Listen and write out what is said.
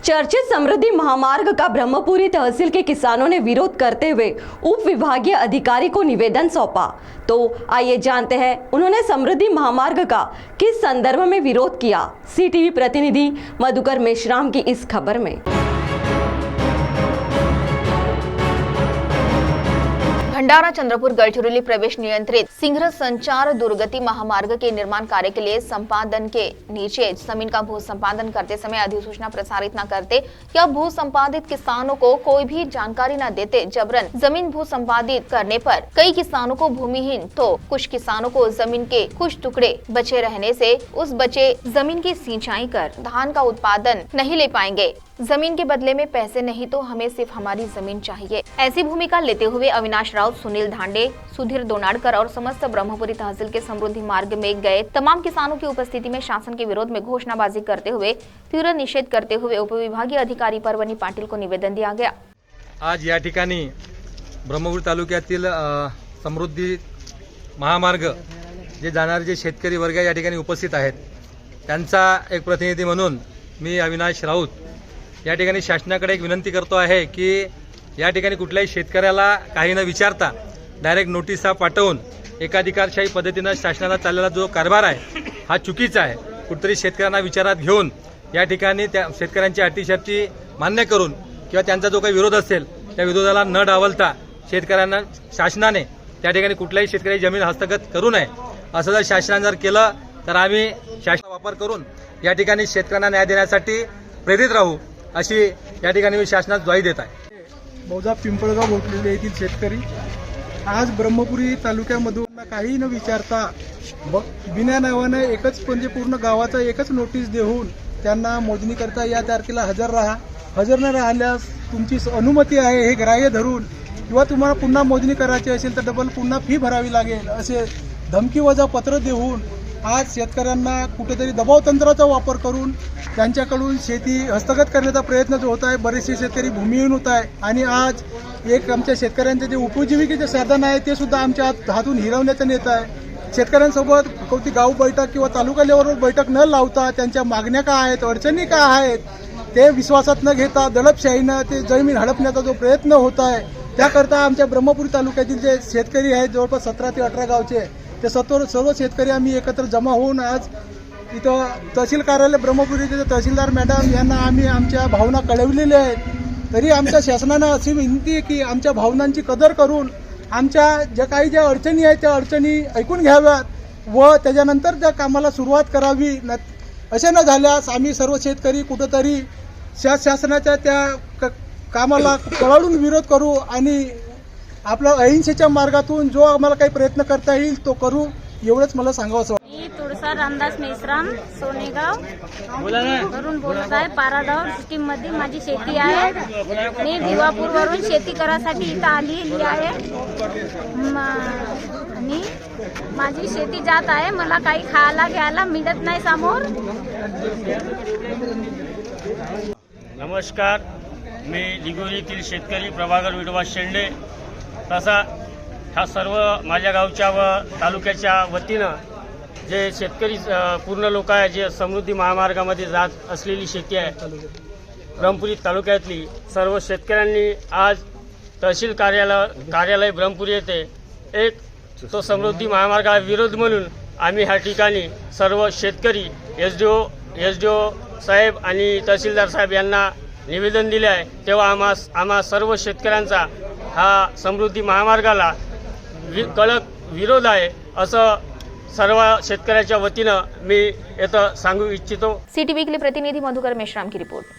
चर्चित समृद्धि महामार्ग का ब्रह्मपुरी तहसील के किसानों ने विरोध करते हुए उप विभागीय अधिकारी को निवेदन सौंपा। तो आइए जानते हैं उन्होंने समृद्धि महामार्ग का किस संदर्भ में विरोध किया। सीटीवी प्रतिनिधि मधुकर मेश्राम की इस खबर में। भंडारा चंद्रपुर गढ़चिरौली प्रवेश नियंत्रित सिंघर संचार दुर्गति महामार्ग के निर्माण कार्य के लिए संपादन के नीचे जमीन का भू संपादन करते समय अधिसूचना प्रसारित न करते या भू संपादित किसानों को कोई भी जानकारी न देते जबरन जमीन भू संपादित करने पर कई किसानों को भूमिहीन तो कुछ किसानों को जमीन के कुछ टुकड़े बचे रहने से उस बचे जमीन की सिंचाई कर धान का उत्पादन नहीं ले पाएंगे। जमीन के बदले में पैसे नहीं तो हमें सिर्फ हमारी जमीन चाहिए। ऐसी भूमिका लेते हुए अविनाश राउत, सुनील धांडे, सुधीर दोनाडकर और समस्त ब्रह्मपुरी तहसील के समृद्धि मार्ग में गए तमाम किसानों की उपस्थिति में शासन के विरोध में घोषणाबाजी करते हुए तीव्र निषेध करते हुए उपविभागीय अधिकारी परवनी पाटील को निवेदन दिया गया। आज या ठिकाणी ब्रह्मपुरी तालुक्यातील समृद्धी महामार्ग जे जाणारे जे शेतकरी वर्ग या ठिकाणी उपस्थित आहेत त्यांचा एक प्रतिनिधी म्हणून मी अविनाश राऊत या ठिकाणी शासनाकडे एक विनंती करतो आहे की या ठिकाणी कुठल्याही शेतकऱ्याला काही न विचारता डायरेक्ट नोटिसा पाठवून एकाधिकारशाही पद्धतीने शासनाला चाललेला जो कारभार आहे हा चुकीचा आहे। कुठेतरी शेतकऱ्यांना विचारात घेऊन या ठिकाणी त्या शेतकऱ्यांची अटीशर्ती मान्य करून किंवा त्यांचा जो काही विरोध असेल त्या विरोधाला न डावलता शेतकऱ्यांना शासनाने त्या ठिकाणी कुठल्याही शेतकरी जमीन हस्तगत करू नये असं जर शासनाने जर केलं तर आम्ही शासनाचा वापर करून या ठिकाणी शेतकऱ्यांना न्याय देण्यासाठी प्रेरित राहू अशी या ठिकाणी मी शासनास ग्वाही देत आहे। मौजा पिंपळगाव भोसले येथील शेतकरी आज ब्रह्मपुरी तालुक्यामधून काही न विचारता बिना नावाने एकच म्हणजे पूर्ण गावाचा एकच नोटीस देऊन त्यांना मोजणी करता या तारखेला हजर राहा, हजर न राहिल्यास तुमची अनुमती आहे हे ग्राह्य धरून किंवा तुम्हाला पुन्हा मोजणी करायची असेल तर डबल पुन्हा फी भरावी लागेल असे धमकीवजा पत्र देऊन आज शेतकऱ्यांना कुठेतरी दबाव तंत्राचा वापर करून त्यांच्याकडून शेती हस्तगत करण्याचा प्रयत्न जो होत आहे। बरेचसे शेतकरी भूमिहीन होत आहे आणि आज एक आमच्या शेतकऱ्यांचे जे उपजीविकेचे साधन आहे ते सुद्धा आमच्या हातून हिरावण्यात येत आहे। शेतकऱ्यांसोबत कोणती गाव बैठक किंवा तालुका लेवलवर बैठक न लावता त्यांच्या मागण्या काय आहेत, अडचणी काय आहेत ते विश्वासात न घेता दडपशाहीनं ते जमीन हडपण्याचा जो प्रयत्न होत आहे त्याकरता आमच्या ब्रह्मपुरी तालुक्यातील जे शेतकरी आहेत जवळपास 17 ते 18 गावचे ते सर्व शेतकरी आम्ही एकत्र जमा होऊन आज इथं तहसील कार्यालय ब्रह्मपुरीचे तहसीलदार मॅडम यांना आम्ही आमच्या भावना कळवलेल्या आहेत। तरी आमच्या शासनानं अशी विनंती आहे की आमच्या भावनांची कदर करून आमच्या ज्या अडचणी आहेत त्या अडचणी ऐकून घ्याव्यात व त्याच्यानंतर त्या कामाला सुरुवात करावी। असे न झाल्यास आम्ही सर्व शेतकरी कुठंतरी शासनाच्या त्या कामाला कळवून विरोध करू आणि आपला अहिंसेच्या मार्गातून जो आम्हाला काही प्रयत्न करता येईल तो करू एवढंच मला सांगावंसं वाटतं। मी तुळसा रामदास मेश्राम सोनेगाव वरून बोलत आहे। पाराडाव सिस्टीम मध्ये माझी शेती आहे। मी दिवापूर वरून शेती करायसाठी इथं आलेली आहे आणि माझी शेती जात आहे। मला काही खायला घ्यायला मिळत नाही समोर। नमस्कार, मी लिगोरीतील शेतकरी प्रभाकर विठोबा शेंडे तसा हा सर्व माझ्या गावच्या व तालुक्याच्या वतीनं जे शेतकरी पूर्ण लोक आहे जे समृद्धी महामार्गामध्ये जात असलेली शेती आहे ब्रह्मपुरी तालुक्यातली सर्व शेतकऱ्यांनी आज तहसील कार्यालय ब्रह्मपुरी येथे एक तो समृद्धी महामार्गाला विरोध म्हणून आम्ही ह्या ठिकाणी सर्व शेतकरी एसडीओ साहेब आणि तहसीलदार साहेब यांना निवेदन दिले आहे। तेव्हा आम्हा सर्व शेतकऱ्यांचा हा समृद्धी महामार्गाला कडक विरोध आहे असं सर्व शेतकऱ्याच्या वतीनं मी इथं सांगू इच्छितो। सीटीवी के लिए प्रतिनिधि मधुकर मेश्राम की रिपोर्ट।